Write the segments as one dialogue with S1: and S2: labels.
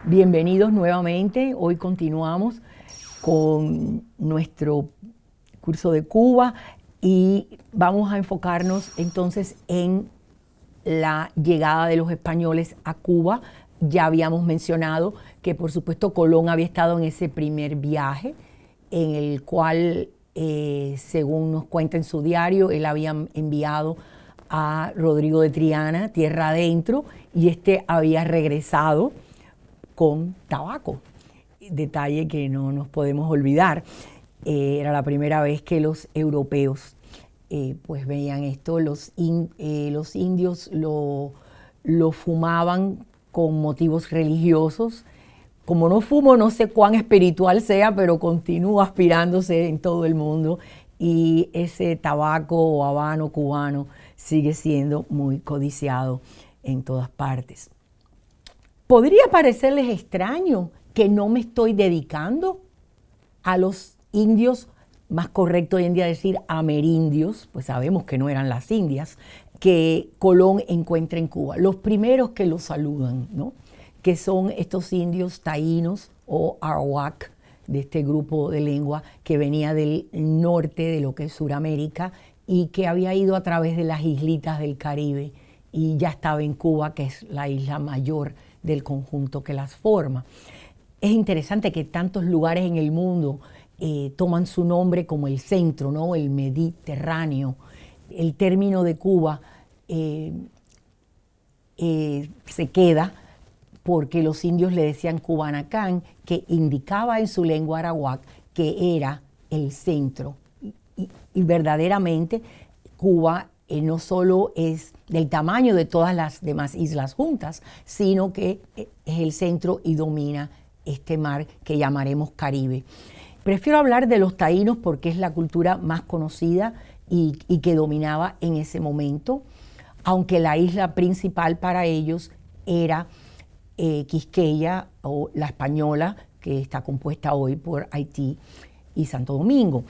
S1: Bienvenidos nuevamente. Hoy continuamos con nuestro curso de Cuba y vamos a enfocarnos entonces en la llegada de los españoles a Cuba. Ya habíamos mencionado que por supuesto Colón había estado en ese primer viaje en el cual, según nos cuenta en su diario, él había enviado a Rodrigo de Triana tierra adentro y este había regresado con tabaco, detalle que no nos podemos olvidar. Era la primera vez que los europeos pues veían esto. Los indios lo fumaban con motivos religiosos. Como no fumo, no sé cuán espiritual sea, pero continúa aspirándose en todo el mundo y ese tabaco o habano cubano sigue siendo muy codiciado en todas partes. ¿Podría parecerles extraño que no me estoy dedicando a los indios, más correcto hoy en día decir amerindios, pues sabemos que no eran las Indias, que Colón encuentra en Cuba? Los primeros que lo saludan, ¿no?, que son estos indios taínos o arawak, de este grupo de lengua que venía del norte de lo que es Suramérica y que había ido a través de las islitas del Caribe y ya estaba en Cuba, que es la isla mayor del conjunto que las forma. Es interesante que tantos lugares en el mundo toman su nombre como el centro, ¿no?, el Mediterráneo. El término de Cuba se queda porque los indios le decían Cubanacán, que indicaba en su lengua arawak que era el centro. Y verdaderamente Cuba no solo es del tamaño de todas las demás islas juntas, sino que es el centro y domina este mar que llamaremos Caribe. Prefiero hablar de los taínos porque es la cultura más conocida y que dominaba en ese momento, aunque la isla principal para ellos era Quisqueya o La Española, que está compuesta hoy por Haití y Santo Domingo.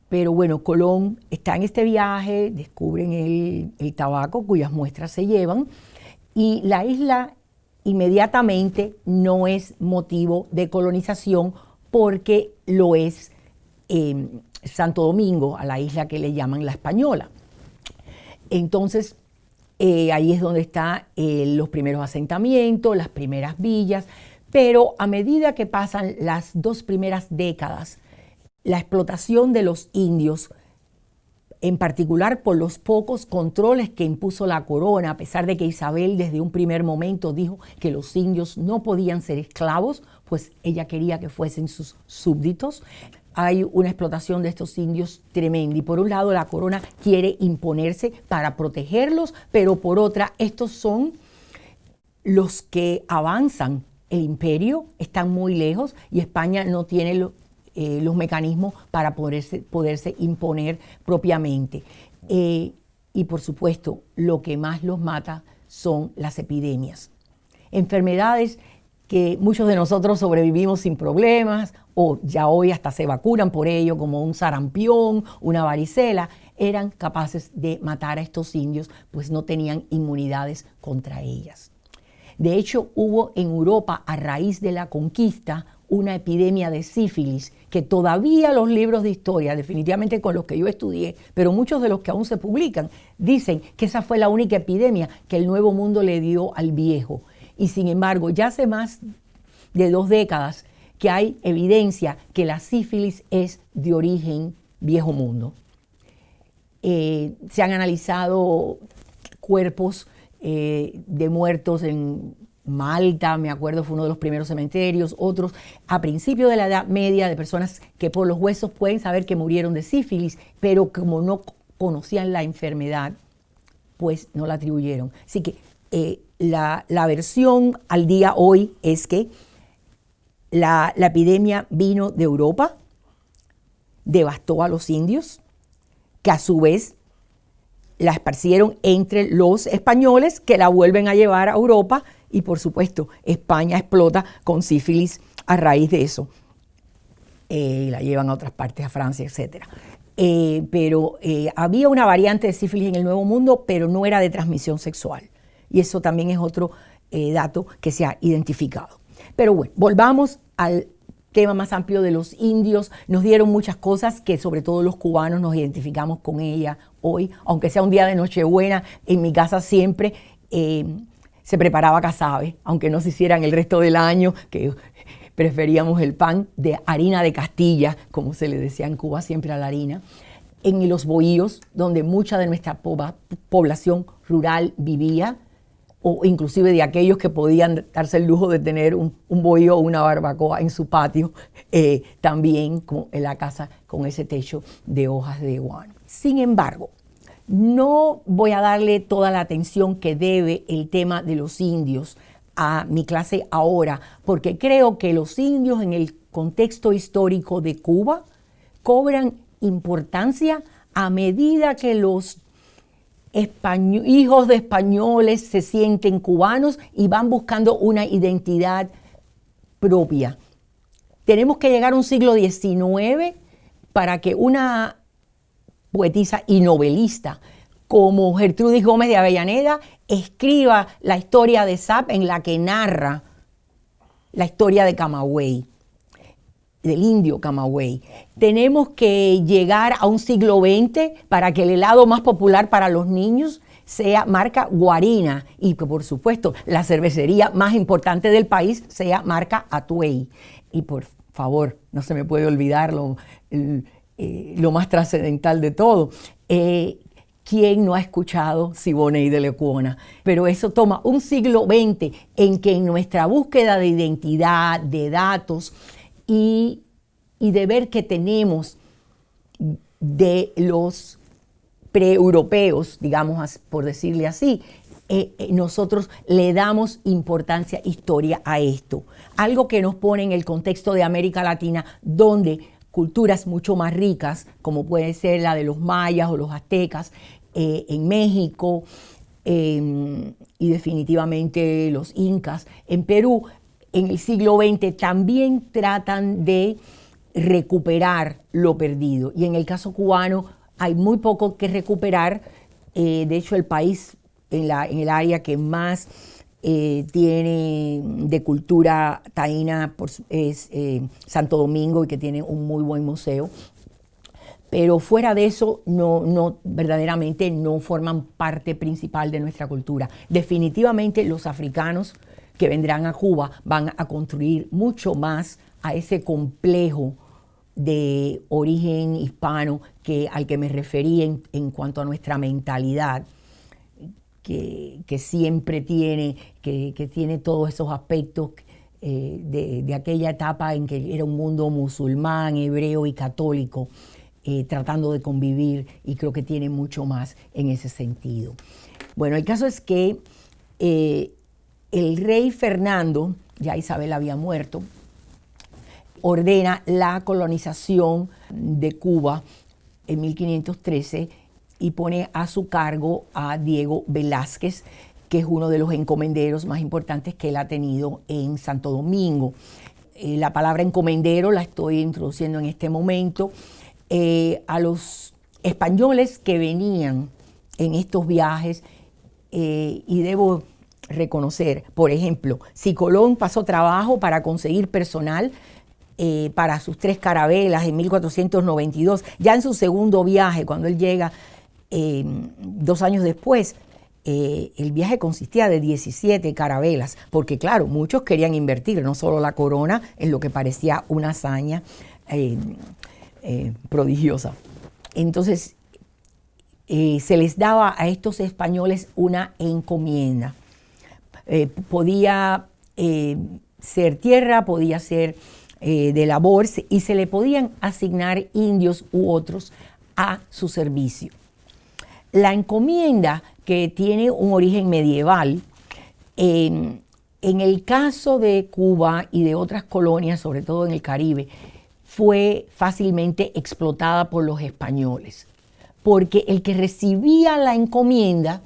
S1: Pero bueno, Colón está en este viaje, descubren el tabaco cuyas muestras se llevan y la isla inmediatamente no es motivo de colonización porque lo es Santo Domingo, a la isla que le llaman La Española. Entonces, ahí es donde están los primeros asentamientos, las primeras villas, pero a medida que pasan las 2 primeras décadas, la explotación de los indios, en particular por los pocos controles que impuso la corona, a pesar de que Isabel desde un primer momento dijo que los indios no podían ser esclavos, pues ella quería que fuesen sus súbditos. Hay una explotación de estos indios tremenda y por un lado la corona quiere imponerse para protegerlos, pero por otra estos son los que avanzan el imperio, están muy lejos y España no tiene los mecanismos para poderse imponer propiamente. Y por supuesto lo que más los mata son las epidemias, enfermedades que muchos de nosotros sobrevivimos sin problemas, o ya hoy hasta se vacunan por ello, como un sarampión, una varicela, eran capaces de matar a estos indios, pues no tenían inmunidades contra ellas. De hecho, hubo en Europa, a raíz de la conquista, una epidemia de sífilis, que todavía los libros de historia, definitivamente con los que yo estudié, pero muchos de los que aún se publican, dicen que esa fue la única epidemia que el Nuevo Mundo le dio al Viejo. Y sin embargo, ya hace más de 2 décadas que hay evidencia que la sífilis es de origen Viejo Mundo. Se han analizado cuerpos de muertos en Malta, me acuerdo, fue uno de los primeros cementerios, otros a principios de la Edad Media, de personas que por los huesos pueden saber que murieron de sífilis, pero como no conocían la enfermedad, pues no la atribuyeron. Así que la versión al día hoy es que la epidemia vino de Europa, devastó a los indios, que a su vez la esparcieron entre los españoles, que la vuelven a llevar a Europa, y por supuesto España explota con sífilis a raíz de eso. La llevan a otras partes, a Francia, etc. Pero había una variante de sífilis en el Nuevo Mundo, pero no era de transmisión sexual. Y eso también es otro dato que se ha identificado. Pero bueno, volvamos al tema más amplio de los indios. Nos dieron muchas cosas que sobre todo los cubanos nos identificamos con ella hoy, aunque sea un día de Nochebuena. En mi casa siempre se preparaba casabe, aunque no se hicieran el resto del año, que preferíamos el pan de harina de Castilla, como se le decía en Cuba siempre a la harina, en los bohíos, donde mucha de nuestra población rural vivía, o inclusive de aquellos que podían darse el lujo de tener un bohío o una barbacoa en su patio, también en la casa con ese techo de hojas de guano. Sin embargo, no voy a darle toda la atención que debe el tema de los indios a mi clase ahora, porque creo que los indios en el contexto histórico de Cuba cobran importancia a medida que los hijos de españoles se sienten cubanos y van buscando una identidad propia. Tenemos que llegar a un siglo XIX para que una poetisa y novelista como Gertrudis Gómez de Avellaneda escriba la historia de Sap, en la que narra la historia de Camagüey, del indio Camagüey. Tenemos que llegar a un siglo XX para que el helado más popular para los niños sea marca Guarina y que, por supuesto, la cervecería más importante del país sea marca Atuey. Y por favor, no se me puede olvidar lo más trascendental de todo. ¿Quién no ha escuchado Siboney de Lecuona? Pero eso toma un siglo XX en que en nuestra búsqueda de identidad, de datos, y de ver que tenemos de los preeuropeos, digamos, por decirle así, nosotros le damos importancia, historia a esto. Algo que nos pone en el contexto de América Latina, donde culturas mucho más ricas, como puede ser la de los mayas o los aztecas, en México, y definitivamente los incas, en Perú, en el siglo XX también tratan de recuperar lo perdido. Y en el caso cubano hay muy poco que recuperar. De hecho, el país en el área que más tiene de cultura taína es Santo Domingo, y que tiene un muy buen museo. Pero fuera de eso, verdaderamente no forman parte principal de nuestra cultura. Definitivamente los africanos que vendrán a Cuba van a construir mucho más a ese complejo de origen hispano al que me referí en cuanto a nuestra mentalidad, que siempre tiene, que tiene todos esos aspectos de aquella etapa en que era un mundo musulmán, hebreo y católico, tratando de convivir, y creo que tiene mucho más en ese sentido. Bueno, el caso es que el rey Fernando, ya Isabel había muerto, ordena la colonización de Cuba en 1513 y pone a su cargo a Diego Velázquez, que es uno de los encomenderos más importantes que él ha tenido en Santo Domingo. La palabra encomendero la estoy introduciendo en este momento. A los españoles que venían en estos viajes, y debo reconocer, por ejemplo, si Colón pasó trabajo para conseguir personal para sus 3 carabelas en 1492, ya en su segundo viaje, cuando él llega 2 años después, el viaje consistía de 17 carabelas, porque claro, muchos querían invertir, no solo la corona, en lo que parecía una hazaña prodigiosa. Entonces, se les daba a estos españoles una encomienda. Podía ser tierra, podía ser de labor, y se le podían asignar indios u otros a su servicio. La encomienda, que tiene un origen medieval, en el caso de Cuba y de otras colonias, sobre todo en el Caribe, fue fácilmente explotada por los españoles, porque el que recibía la encomienda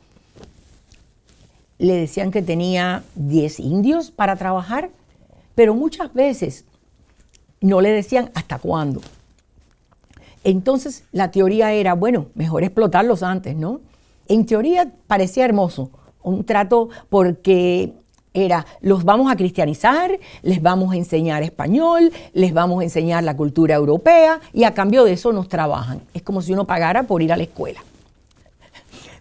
S1: le decían que tenía 10 indios para trabajar, pero muchas veces no le decían hasta cuándo. Entonces la teoría era, bueno, mejor explotarlos antes, ¿no? En teoría parecía hermoso, un trato, porque era, los vamos a cristianizar, les vamos a enseñar español, les vamos a enseñar la cultura europea y a cambio de eso nos trabajan. Es como si uno pagara por ir a la escuela.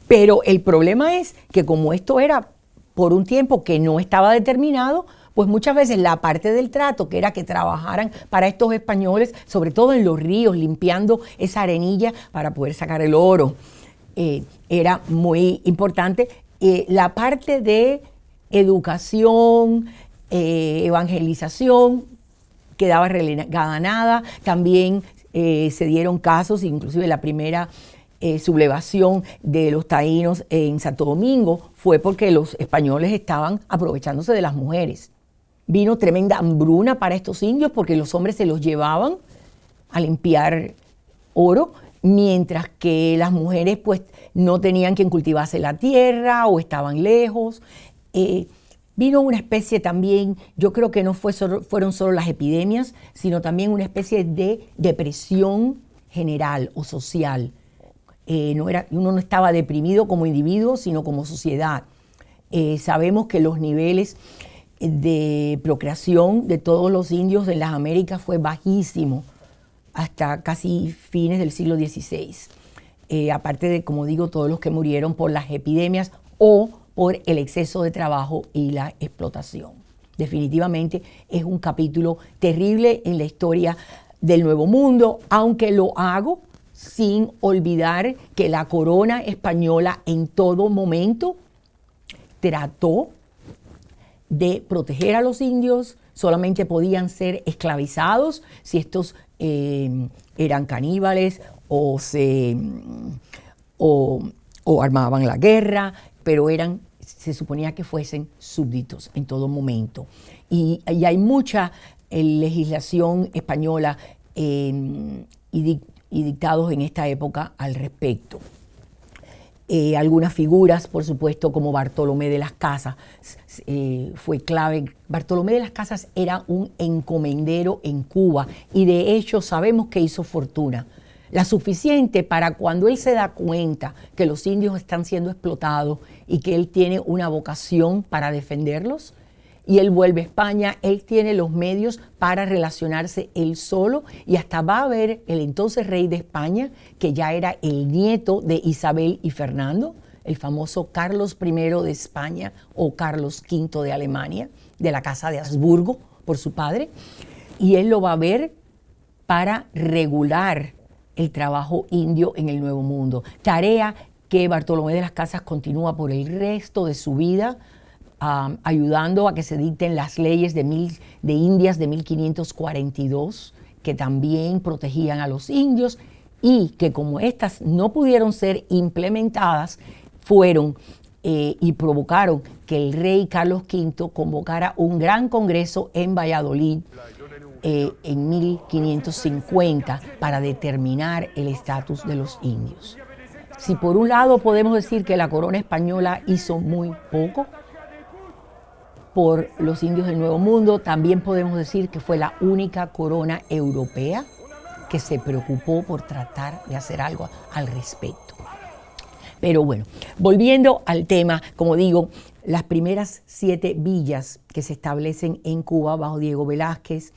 S1: Pero el problema es que como esto era por un tiempo que no estaba determinado, pues muchas veces la parte del trato, que era que trabajaran para estos españoles, sobre todo en los ríos, limpiando esa arenilla para poder sacar el oro, era muy importante. La parte de educación, evangelización, quedaba relegada a nada. También se dieron casos, inclusive la primera sublevación de los taínos en Santo Domingo fue porque los españoles estaban aprovechándose de las mujeres. Vino tremenda hambruna para estos indios porque los hombres se los llevaban a limpiar oro, mientras que las mujeres pues no tenían quien cultivase la tierra o estaban lejos. Vino una especie también, yo creo que no fueron solo las epidemias, sino también una especie de depresión general o social. Uno no estaba deprimido como individuo, sino como sociedad. Sabemos que los niveles de procreación de todos los indios en las Américas fue bajísimo hasta casi fines del siglo XVI. Aparte de, como digo, todos los que murieron por las epidemias o por el exceso de trabajo y la explotación. Definitivamente es un capítulo terrible en la historia del Nuevo Mundo, aunque lo hago sin olvidar que la corona española en todo momento trató de proteger a los indios. Solamente podían ser esclavizados si estos eran caníbales o armaban la guerra, pero se suponía que fuesen súbditos en todo momento. Y hay mucha legislación española y dictados en esta época al respecto. Algunas figuras, por supuesto, como Bartolomé de las Casas, fue clave. Bartolomé de las Casas era un encomendero en Cuba y de hecho sabemos que hizo fortuna, la suficiente para cuando él se da cuenta que los indios están siendo explotados y que él tiene una vocación para defenderlos, y él vuelve a España. Él tiene los medios para relacionarse él solo y hasta va a ver el entonces rey de España, que ya era el nieto de Isabel y Fernando, el famoso Carlos I de España o Carlos V de Alemania, de la Casa de Habsburgo por su padre, y él lo va a ver para regular el trabajo indio en el Nuevo Mundo. Tarea que Bartolomé de las Casas continúa por el resto de su vida, ayudando a que se dicten las leyes de Indias de 1542, que también protegían a los indios y que como estas no pudieron ser implementadas, fueron y provocaron que el rey Carlos V convocara un gran congreso en Valladolid en 1550 para determinar el estatus de los indios. Si por un lado podemos decir que la corona española hizo muy poco por los indios del Nuevo Mundo, también podemos decir que fue la única corona europea que se preocupó por tratar de hacer algo al respecto. Pero bueno, volviendo al tema, como digo, las primeras 7 villas que se establecen en Cuba bajo Diego Velázquez,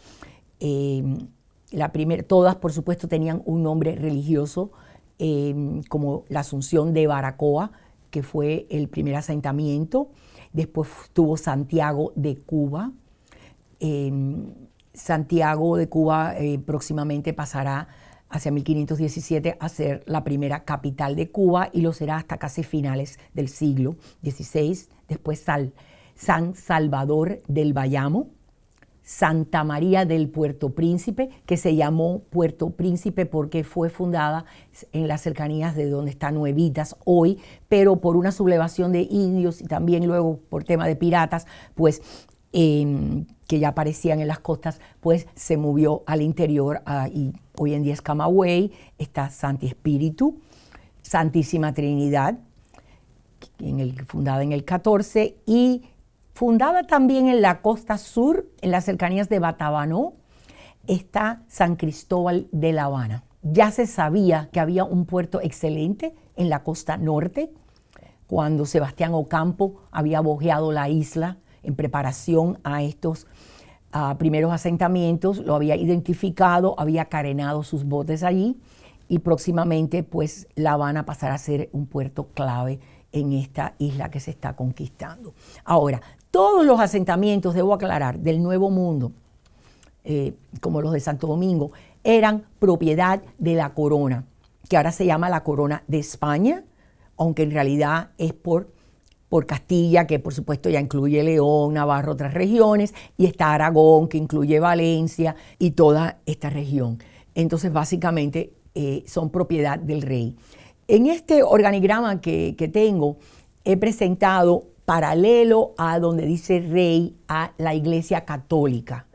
S1: todas por supuesto tenían un nombre religioso, como la Asunción de Baracoa, que fue el primer asentamiento. Después tuvo Santiago de Cuba. Santiago de Cuba próximamente pasará hacia 1517 a ser la primera capital de Cuba y lo será hasta casi finales del siglo XVI. Después San Salvador del Bayamo, Santa María del Puerto Príncipe, que se llamó Puerto Príncipe porque fue fundada en las cercanías de donde está Nuevitas hoy, pero por una sublevación de indios y también luego por tema de piratas, pues que ya aparecían en las costas, pues se movió al interior y hoy en día es Camagüey. Está Santi Espíritu, Santísima Trinidad, fundada en el 14 y fundada también en la costa sur, en las cercanías de Batabanó, está San Cristóbal de La Habana. Ya se sabía que había un puerto excelente en la costa norte, cuando Sebastián Ocampo había bojeado la isla en preparación a estos primeros asentamientos, lo había identificado, había carenado sus botes allí y próximamente pues La Habana pasará a ser un puerto clave en esta isla que se está conquistando. Ahora, todos los asentamientos, debo aclarar, del Nuevo Mundo, como los de Santo Domingo, eran propiedad de la corona, que ahora se llama la Corona de España, aunque en realidad es por Castilla, que por supuesto ya incluye León, Navarra, otras regiones, y está Aragón, que incluye Valencia y toda esta región. Entonces, básicamente, son propiedad del rey. En este organigrama que tengo, he presentado paralelo a donde dice rey a la Iglesia Católica,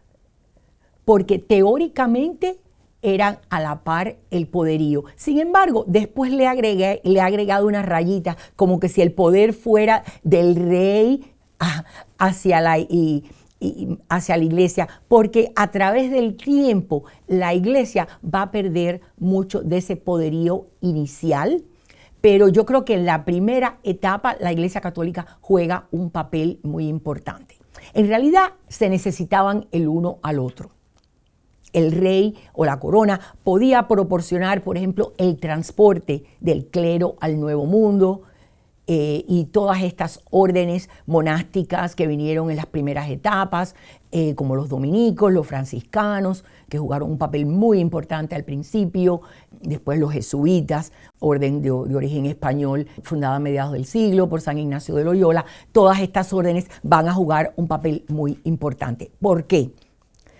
S1: porque teóricamente eran a la par el poderío. Sin embargo, después le he agregado una rayita, como que si el poder fuera del rey hacia la iglesia, porque a través del tiempo la iglesia va a perder mucho de ese poderío inicial, pero yo creo que en la primera etapa la Iglesia Católica juega un papel muy importante. En realidad se necesitaban el uno al otro. El rey o la corona podía proporcionar, por ejemplo, el transporte del clero al Nuevo Mundo y todas estas órdenes monásticas que vinieron en las primeras etapas, como los dominicos, los franciscanos, que jugaron un papel muy importante al principio, después los jesuitas, orden de origen español, fundada a mediados del siglo por San Ignacio de Loyola. Todas estas órdenes van a jugar un papel muy importante. ¿Por qué?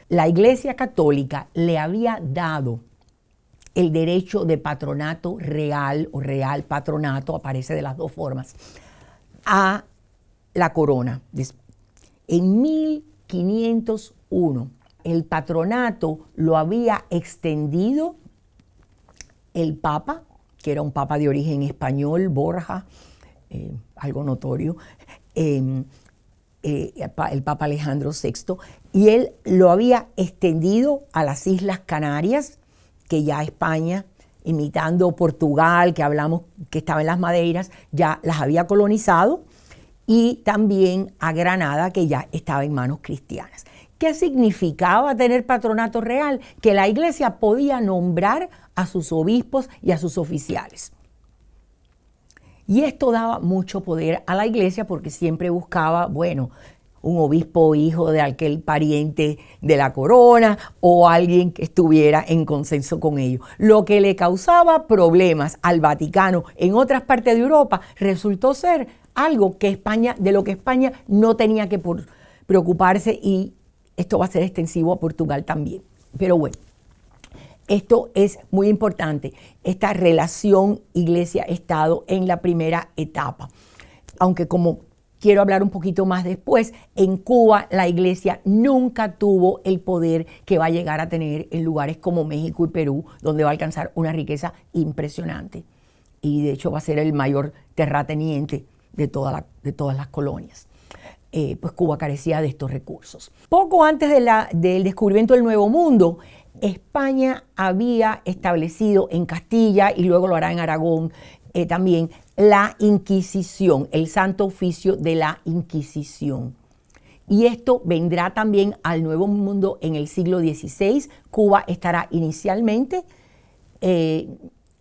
S1: La Iglesia Católica le había dado el derecho de patronato real o real patronato, aparece de las dos formas, a la corona. En 1501 el patronato lo había extendido el Papa, que era un Papa de origen español, Borja, algo notorio, el Papa Alejandro VI, y él lo había extendido a las Islas Canarias, que ya España, imitando Portugal, que hablamos que estaba en las Madeiras, ya las había colonizado, y también a Granada, que ya estaba en manos cristianas. ¿Qué significaba tener patronato real? Que la iglesia podía nombrar a sus obispos y a sus oficiales. Y esto daba mucho poder a la iglesia porque siempre buscaba, bueno, un obispo hijo de aquel pariente de la corona o alguien que estuviera en consenso con ellos. Lo que le causaba problemas al Vaticano en otras partes de Europa resultó ser algo que de lo que España no tenía que preocuparse, y esto va a ser extensivo a Portugal también. Pero bueno, esto es muy importante, esta relación iglesia-estado en la primera etapa. Aunque, como quiero hablar un poquito más después, en Cuba la iglesia nunca tuvo el poder que va a llegar a tener en lugares como México y Perú, donde va a alcanzar una riqueza impresionante. Y de hecho va a ser el mayor terrateniente de todas las colonias. Pues Cuba carecía de estos recursos. Poco antes del descubrimiento del Nuevo Mundo, España había establecido en Castilla, y luego lo hará en Aragón también, la Inquisición, el Santo Oficio de la Inquisición. Y esto vendrá también al Nuevo Mundo en el siglo XVI. Cuba estará inicialmente, en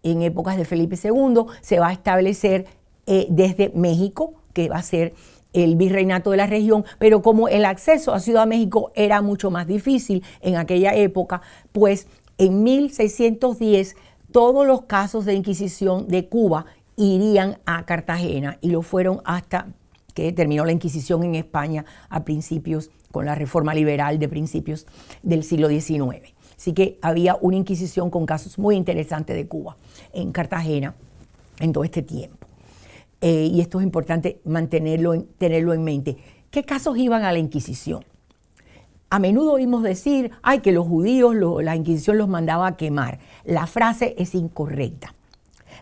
S1: épocas de Felipe II, se va a establecer desde México, que va a ser el virreinato de la región, pero como el acceso a Ciudad de México era mucho más difícil en aquella época, pues en 1610 todos los casos de Inquisición de Cuba irían a Cartagena, y lo fueron hasta que terminó la Inquisición en España a principios, con la reforma liberal de principios del siglo XIX. Así que había una Inquisición con casos muy interesantes de Cuba en Cartagena en todo este tiempo. Y esto es importante tenerlo en mente. ¿Qué casos iban a la Inquisición? A menudo oímos decir, que los judíos, la Inquisición los mandaba a quemar. La frase es incorrecta.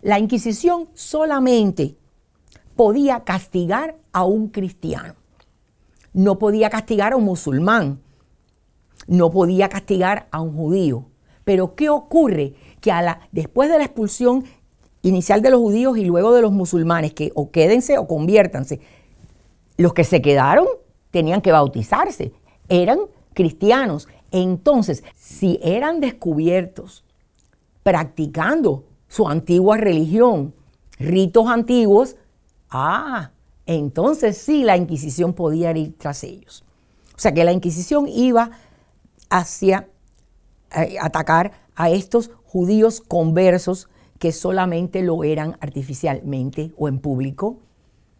S1: La Inquisición solamente podía castigar a un cristiano. No podía castigar a un musulmán. No podía castigar a un judío. Pero ¿qué ocurre? Que después de la expulsión inicial de los judíos y luego de los musulmanes, que o quédense o conviértanse, los que se quedaron tenían que bautizarse, eran cristianos. Entonces, si eran descubiertos practicando su antigua religión, ritos antiguos, entonces sí la Inquisición podía ir tras ellos. O sea que la Inquisición iba hacia atacar a estos judíos conversos que solamente lo eran artificialmente o en público,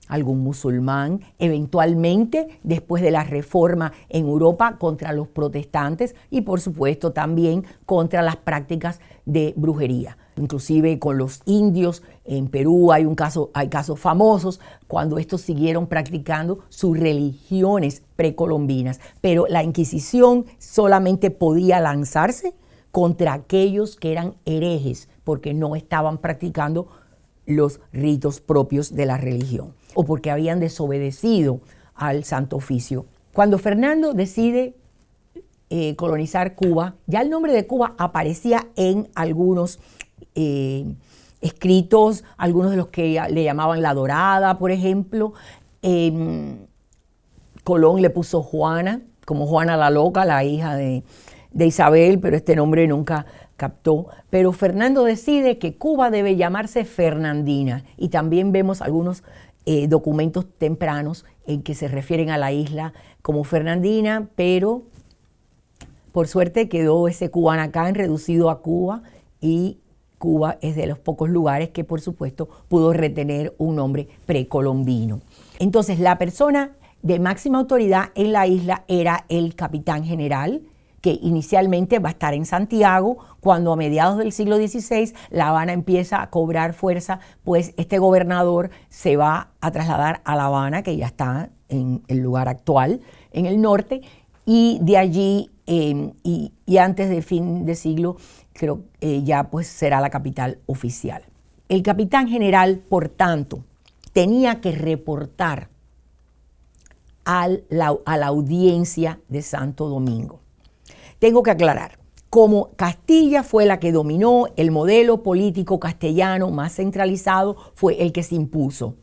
S1: algún musulmán, eventualmente después de la reforma en Europa contra los protestantes y por supuesto también contra las prácticas de brujería. Inclusive con los indios en Perú hay casos famosos cuando estos siguieron practicando sus religiones precolombinas, pero la Inquisición solamente podía lanzarse contra aquellos que eran herejes porque no estaban practicando los ritos propios de la religión o porque habían desobedecido al Santo Oficio. Cuando Fernando decide colonizar Cuba, ya el nombre de Cuba aparecía en algunos escritos, algunos de los que le llamaban La Dorada, por ejemplo. Colón le puso Juana, como Juana la Loca, la hija de Isabel, pero este nombre nunca captó. Pero Fernando decide que Cuba debe llamarse Fernandina y también vemos algunos documentos tempranos en que se refieren a la isla como Fernandina, pero por suerte quedó ese Cubanacán reducido a Cuba y Cuba es de los pocos lugares que por supuesto pudo retener un nombre precolombino. Entonces la persona de máxima autoridad en la isla era el capitán general, que inicialmente va a estar en Santiago, cuando a mediados del siglo XVI La Habana empieza a cobrar fuerza, pues este gobernador se va a trasladar a La Habana, que ya está en el lugar actual, en el norte, y de allí, y antes de fin de siglo, creo ya pues será la capital oficial. El capitán general, por tanto, tenía que reportar a la audiencia de Santo Domingo. Tengo que aclarar, como Castilla fue la que dominó, el modelo político castellano más centralizado fue el que se impuso.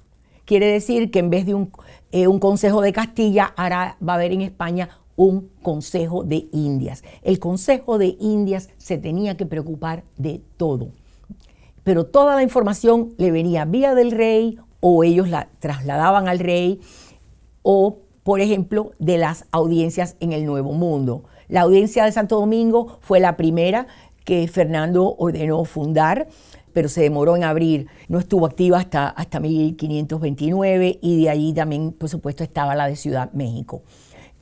S1: Quiere decir que en vez de un Consejo de Castilla, ahora va a haber en España un Consejo de Indias. El Consejo de Indias se tenía que preocupar de todo, pero toda la información le venía vía del rey o ellos la trasladaban al rey o, por ejemplo, de las audiencias en el Nuevo Mundo. La audiencia de Santo Domingo fue la primera que Fernando ordenó fundar, pero se demoró en abrir. No estuvo activa hasta 1529 y de allí también, por supuesto, estaba la de Ciudad México,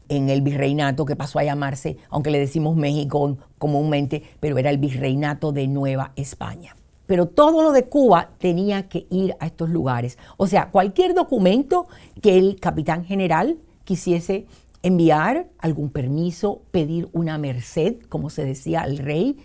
S1: en el virreinato que pasó a llamarse, aunque le decimos México comúnmente, pero era el virreinato de Nueva España. Pero todo lo de Cuba tenía que ir a estos lugares. O sea, cualquier documento que el capitán general quisiese enviar, algún permiso, pedir una merced, como se decía al rey.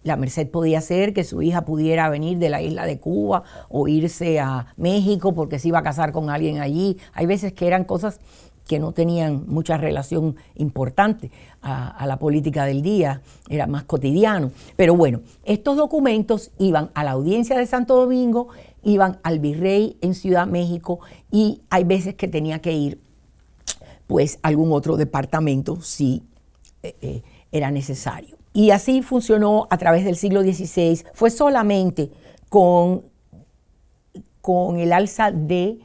S1: La merced podía ser que su hija pudiera venir de la isla de Cuba o irse a México porque se iba a casar con alguien allí. Hay veces que eran cosas que no tenían mucha relación importante a la política del día, era más cotidiano. Pero bueno, estos documentos iban a la audiencia de Santo Domingo, iban al virrey en Ciudad México y hay veces que tenía que ir pues algún otro departamento si era necesario. Y así funcionó a través del siglo XVI. Fue solamente con el alza de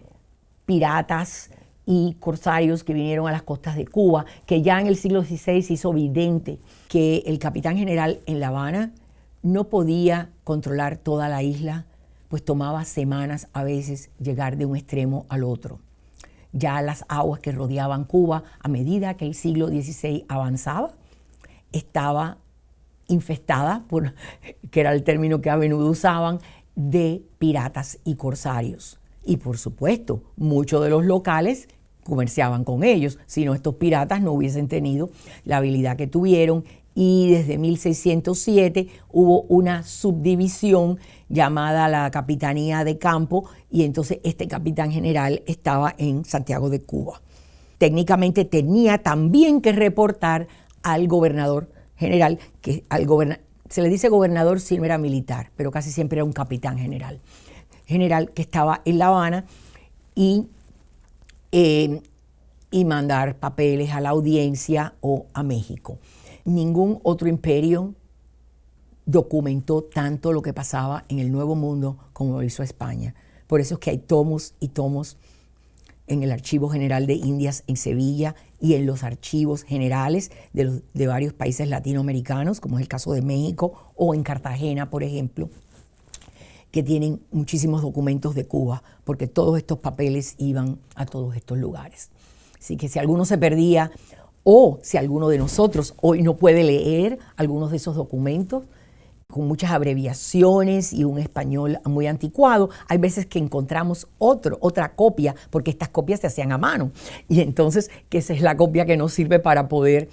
S1: piratas y corsarios que vinieron a las costas de Cuba, que ya en el siglo XVI se hizo evidente que el capitán general en La Habana no podía controlar toda la isla, pues tomaba semanas a veces llegar de un extremo al otro. Ya las aguas que rodeaban Cuba, a medida que el siglo XVI avanzaba, estaba infestada, que era el término que a menudo usaban, de piratas y corsarios. Y por supuesto, muchos de los locales comerciaban con ellos, si no estos piratas no hubiesen tenido la habilidad que tuvieron. Y desde 1607 hubo una subdivisión llamada la Capitanía de Campo y entonces este capitán general estaba en Santiago de Cuba. Técnicamente tenía también que reportar al gobernador general, se le dice gobernador si no era militar, pero casi siempre era un capitán general que estaba en La Habana y y mandar papeles a la Audiencia o a México. Ningún otro imperio documentó tanto lo que pasaba en el Nuevo Mundo como lo hizo España. Por eso es que hay tomos y tomos en el Archivo General de Indias en Sevilla y en los archivos generales de varios países latinoamericanos, como es el caso de México, o en Cartagena, por ejemplo, que tienen muchísimos documentos de Cuba, porque todos estos papeles iban a todos estos lugares. Así que si alguno se perdía, o si alguno de nosotros hoy no puede leer algunos de esos documentos, con muchas abreviaciones y un español muy anticuado, hay veces que encontramos otra copia, porque estas copias se hacían a mano. Y entonces, que esa es la copia que nos sirve para poder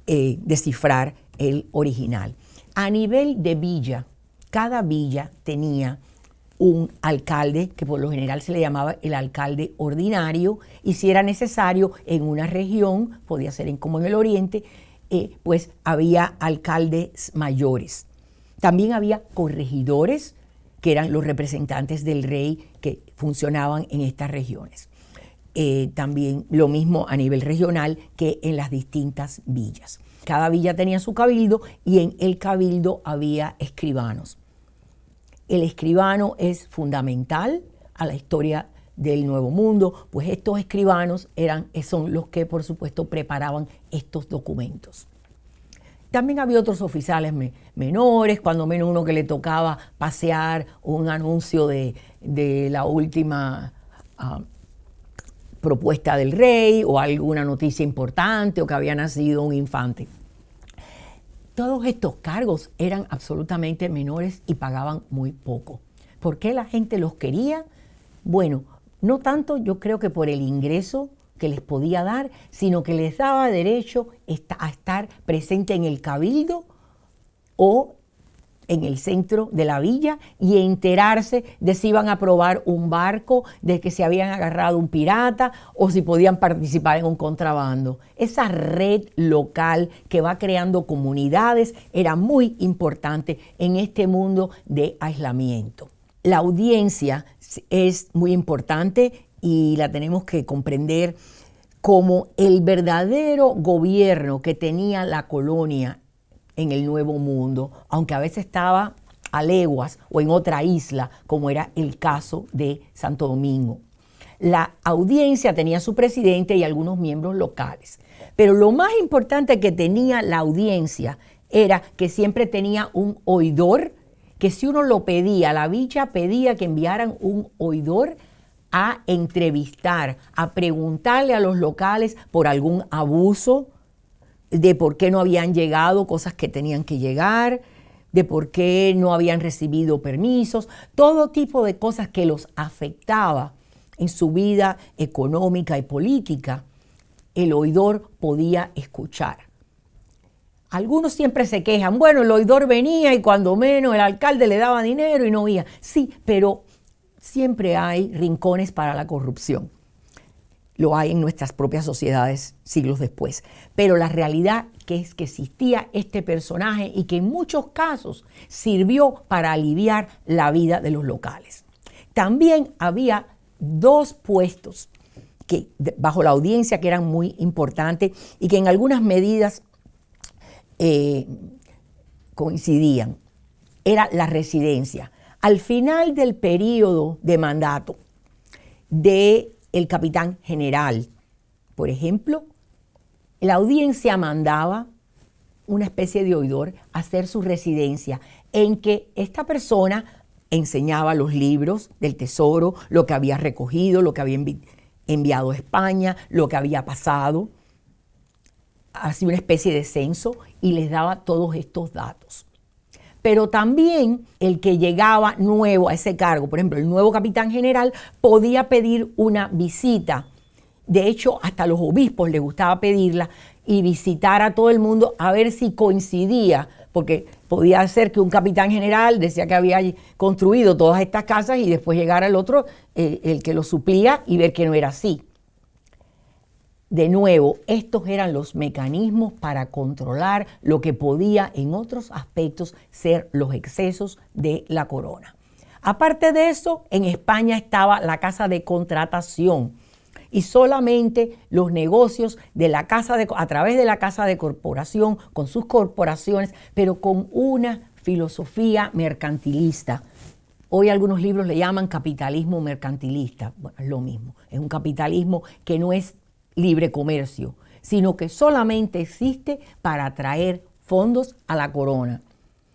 S1: descifrar el original. A nivel de villa, cada villa tenía un alcalde, que por lo general se le llamaba el alcalde ordinario, y si era necesario en una región, podía ser como en el oriente, pues había alcaldes mayores. También había corregidores, que eran los representantes del rey que funcionaban en estas regiones. También lo mismo a nivel regional que en las distintas villas. Cada villa tenía su cabildo y en el cabildo había escribanos. El escribano es fundamental a la historia del Nuevo Mundo, pues estos escribanos son los que, por supuesto, preparaban estos documentos. También había otros oficiales menores, cuando menos uno que le tocaba pasear un anuncio de la última propuesta del rey o alguna noticia importante o que había nacido un infante. Todos estos cargos eran absolutamente menores y pagaban muy poco. ¿Por qué la gente los quería? Bueno, no tanto yo creo que por el ingreso que les podía dar, sino que les daba derecho a estar presente en el cabildo o en el centro de la villa y enterarse de si iban a probar un barco, de que se habían agarrado un pirata o si podían participar en un contrabando. Esa red local que va creando comunidades era muy importante en este mundo de aislamiento. La audiencia es muy importante y la tenemos que comprender como el verdadero gobierno que tenía la colonia en el Nuevo Mundo, aunque a veces estaba a leguas o en otra isla, como era el caso de Santo Domingo. La audiencia tenía su presidente y algunos miembros locales, pero lo más importante que tenía la audiencia era que siempre tenía un oidor, que si uno lo pedía, la villa pedía que enviaran un oidor a entrevistar, a preguntarle a los locales por algún abuso, de por qué no habían llegado cosas que tenían que llegar, de por qué no habían recibido permisos, todo tipo de cosas que los afectaba en su vida económica y política, el oidor podía escuchar. Algunos siempre se quejan, bueno, el oidor venía y cuando menos el alcalde le daba dinero y no oía. Sí, pero siempre hay rincones para la corrupción. Lo hay en nuestras propias sociedades siglos después. Pero la realidad es que existía este personaje y que en muchos casos sirvió para aliviar la vida de los locales. También había dos puestos bajo la audiencia que eran muy importantes y que en algunas medidas coincidían. Era la residencia. Al final del periodo de mandato del capitán general, por ejemplo, la audiencia mandaba una especie de oidor a hacer su residencia, en que esta persona enseñaba los libros del tesoro, lo que había recogido, lo que había enviado a España, lo que había pasado, hacía una especie de censo y les daba todos estos datos. Pero también el que llegaba nuevo a ese cargo, por ejemplo, el nuevo capitán general, podía pedir una visita. De hecho, hasta a los obispos les gustaba pedirla y visitar a todo el mundo a ver si coincidía, porque podía ser que un capitán general decía que había construido todas estas casas y después llegara el otro, el que lo suplía, y ver que no era así. De nuevo, estos eran los mecanismos para controlar lo que podía en otros aspectos ser los excesos de la corona. Aparte de eso, en España estaba la casa de contratación, y solamente los negocios de la a través de la casa de corporación, con sus corporaciones, pero con una filosofía mercantilista. Hoy algunos libros le llaman capitalismo mercantilista. Bueno, es lo mismo. Es un capitalismo que no es libre comercio, sino que solamente existe para atraer fondos a la corona.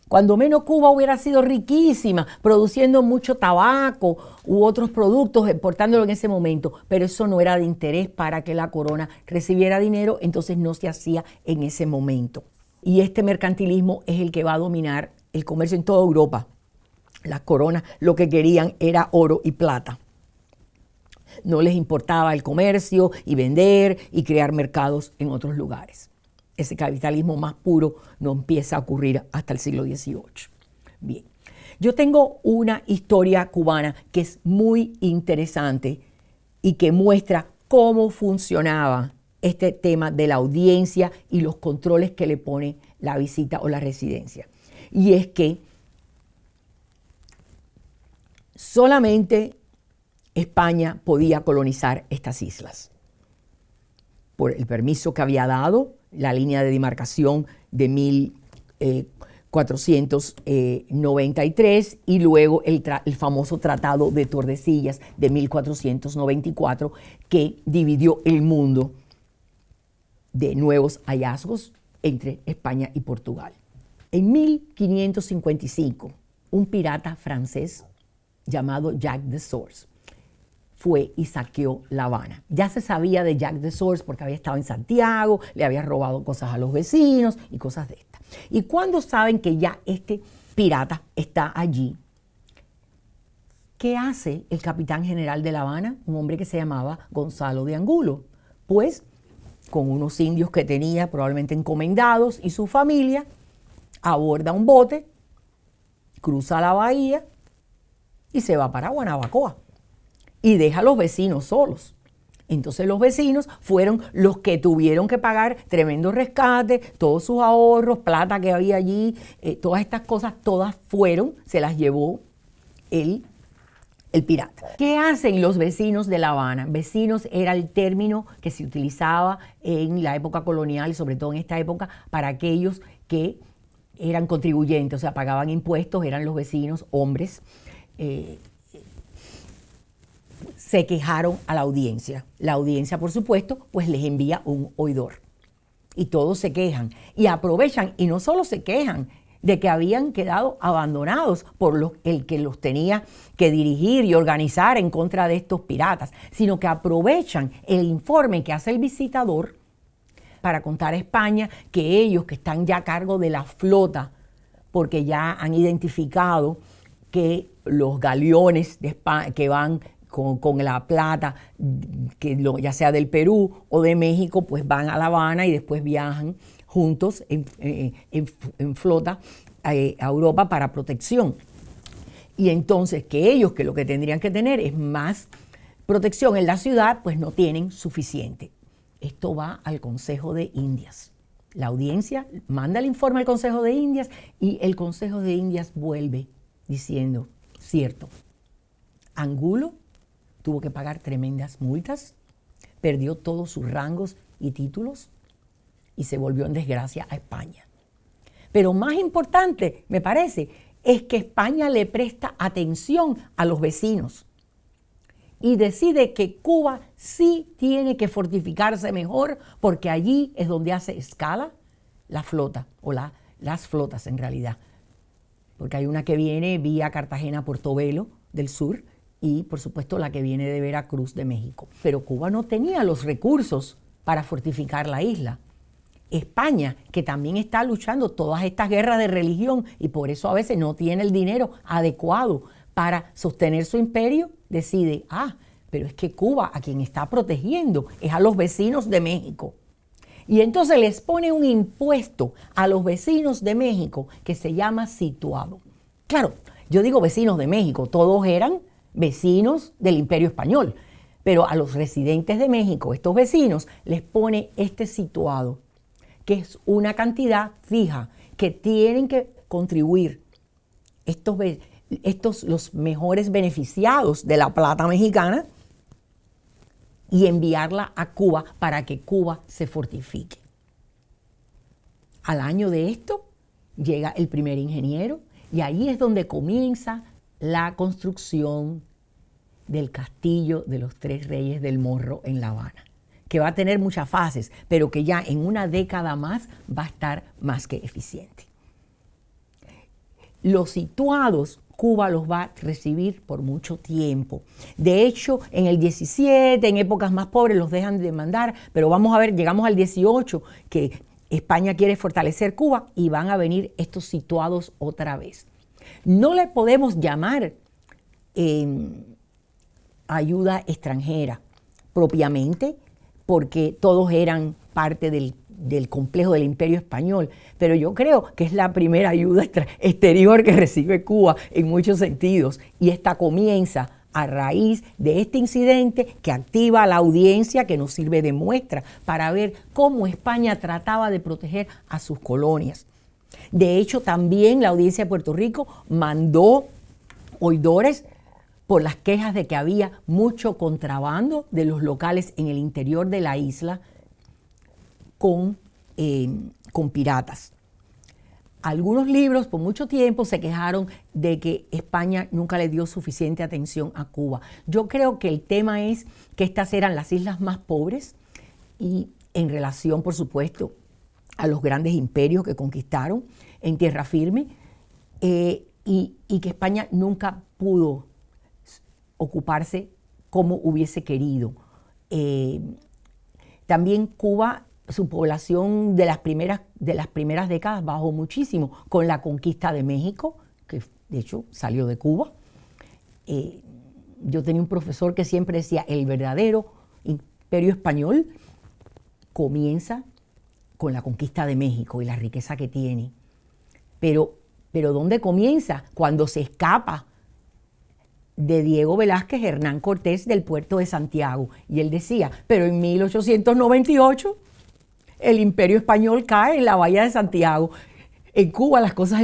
S1: Cuando menos Cuba hubiera sido riquísima, produciendo mucho tabaco u otros productos, exportándolo en ese momento, pero eso no era de interés para que la corona recibiera dinero, entonces no se hacía en ese momento. Y este mercantilismo es el que va a dominar el comercio en toda Europa. Las coronas lo que querían era oro y plata. No les importaba el comercio y vender y crear mercados en otros lugares. Ese capitalismo más puro no empieza a ocurrir hasta el siglo XVIII. Bien, yo tengo una historia cubana que es muy interesante y que muestra cómo funcionaba este tema de la audiencia y los controles que le pone la visita o la residencia. Y es que solamente España podía colonizar estas islas por el permiso que había dado la línea de demarcación de 1493 y luego el famoso Tratado de Tordesillas de 1494 que dividió el mundo de nuevos hallazgos entre España y Portugal. En 1555, un pirata francés llamado Jacques de Sores fue y saqueó La Habana. Ya se sabía de Jacques de Sores porque había estado en Santiago, le había robado cosas a los vecinos y cosas de estas. Y cuando saben que ya este pirata está allí, ¿qué hace el capitán general de La Habana? Un hombre que se llamaba Gonzalo de Angulo. Pues con unos indios que tenía, probablemente encomendados, y su familia, aborda un bote, cruza la bahía y se va para Guanabacoa. Y deja a los vecinos solos. Entonces los vecinos fueron los que tuvieron que pagar tremendo rescate, todos sus ahorros, plata que había allí, todas estas cosas, todas fueron, se las llevó el pirata. ¿Qué hacen los vecinos de La Habana? Vecinos era el término que se utilizaba en la época colonial y sobre todo en esta época para aquellos que eran contribuyentes, o sea, pagaban impuestos, eran los vecinos, hombres. Se quejaron a la audiencia. La audiencia, por supuesto, pues les envía un oidor. Y todos se quejan y aprovechan, y no solo se quejan de que habían quedado abandonados por el que los tenía que dirigir y organizar en contra de estos piratas, sino que aprovechan el informe que hace el visitador para contar a España que ellos que están ya a cargo de la flota, porque ya han identificado que los galeones de España, que van con la plata, ya sea del Perú o de México, pues van a La Habana y después viajan juntos en flota a Europa para protección. Y entonces que ellos, que lo que tendrían que tener es más protección en la ciudad, pues no tienen suficiente. Esto va al Consejo de Indias. La audiencia manda el informe al Consejo de Indias y el Consejo de Indias vuelve diciendo, cierto, Angulo tuvo que pagar tremendas multas, perdió todos sus rangos y títulos y se volvió en desgracia a España. Pero más importante, me parece, es que España le presta atención a los vecinos y decide que Cuba sí tiene que fortificarse mejor porque allí es donde hace escala la flota, o las flotas en realidad. Porque hay una que viene vía Cartagena, Portobelo del sur, y por supuesto la que viene de Veracruz de México. Pero Cuba no tenía los recursos para fortificar la isla. España, que también está luchando todas estas guerras de religión y por eso a veces no tiene el dinero adecuado para sostener su imperio, decide, pero es que Cuba a quien está protegiendo es a los vecinos de México. Y entonces les pone un impuesto a los vecinos de México que se llama situado. Claro, yo digo vecinos de México, todos eran vecinos del Imperio Español, pero a los residentes de México, estos vecinos, les pone este situado, que es una cantidad fija que tienen que contribuir los mejores beneficiados de la plata mexicana y enviarla a Cuba para que Cuba se fortifique. Al año de esto llega el primer ingeniero y ahí es donde comienza la construcción del Castillo de los Tres Reyes del Morro en La Habana, que va a tener muchas fases, pero que ya en una década más va a estar más que eficiente. Los situados, Cuba los va a recibir por mucho tiempo. De hecho, en el 17, en épocas más pobres, los dejan de mandar, pero vamos a ver, llegamos al 18, que España quiere fortalecer Cuba y van a venir estos situados otra vez. No le podemos llamar ayuda extranjera propiamente, porque todos eran parte del complejo del Imperio Español, pero yo creo que es la primera ayuda exterior que recibe Cuba en muchos sentidos, y esta comienza a raíz de este incidente que activa la audiencia, que nos sirve de muestra para ver cómo España trataba de proteger a sus colonias. De hecho, también la audiencia de Puerto Rico mandó oidores por las quejas de que había mucho contrabando de los locales en el interior de la isla con piratas. Algunos libros por mucho tiempo se quejaron de que España nunca le dio suficiente atención a Cuba. Yo creo que el tema es que estas eran las islas más pobres y en relación, por supuesto, a los grandes imperios que conquistaron en tierra firme, y que España nunca pudo ocuparse como hubiese querido. También Cuba, su población de las primeras décadas bajó muchísimo con la conquista de México, que de hecho salió de Cuba. Yo tenía un profesor que siempre decía, el verdadero imperio español comienza con la conquista de México y la riqueza que tiene. Pero ¿dónde comienza? Cuando se escapa de Diego Velázquez, Hernán Cortés, del puerto de Santiago. Y él decía, pero en 1898 el imperio español cae en la bahía de Santiago. En Cuba las cosas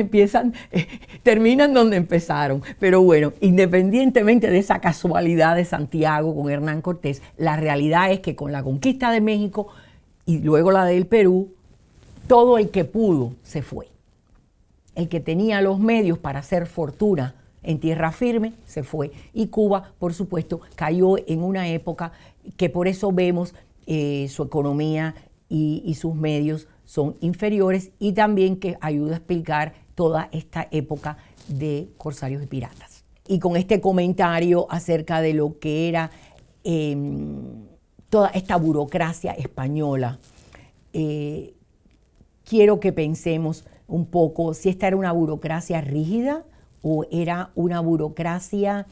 S1: terminan donde empezaron. Pero bueno, independientemente de esa casualidad de Santiago con Hernán Cortés, la realidad es que con la conquista de México y luego la del Perú, todo el que pudo se fue. El que tenía los medios para hacer fortuna en tierra firme se fue. Y Cuba, por supuesto, cayó en una época que por eso vemos su economía y sus medios son inferiores, y también que ayuda a explicar toda esta época de corsarios y piratas. Y con este comentario acerca de lo que era toda esta burocracia española, quiero que pensemos un poco si esta era una burocracia rígida o era una burocracia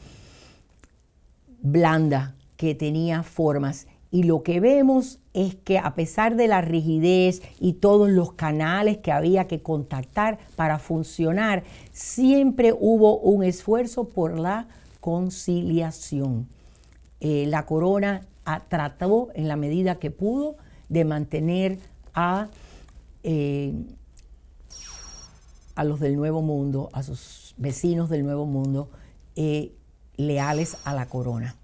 S1: blanda que tenía formas. Y lo que vemos es que a pesar de la rigidez y todos los canales que había que contactar para funcionar, siempre hubo un esfuerzo por la conciliación. La corona trató en la medida que pudo de mantener a los del Nuevo Mundo, a sus vecinos del Nuevo Mundo, leales a la corona.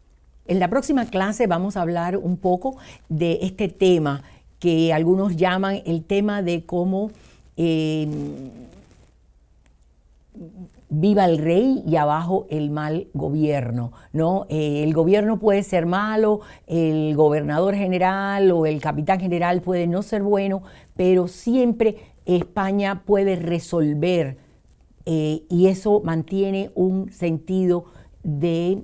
S1: En la próxima clase vamos a hablar un poco de este tema que algunos llaman el tema de cómo viva el rey y abajo el mal gobierno, ¿no? El gobierno puede ser malo, el gobernador general o el capitán general puede no ser bueno, pero siempre España puede resolver y eso mantiene un sentido de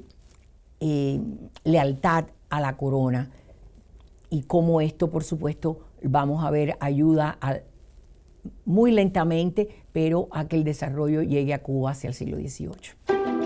S1: lealtad a la corona, y como esto, por supuesto, vamos a ver, ayuda muy lentamente, pero a que el desarrollo llegue a Cuba hacia el siglo XVIII.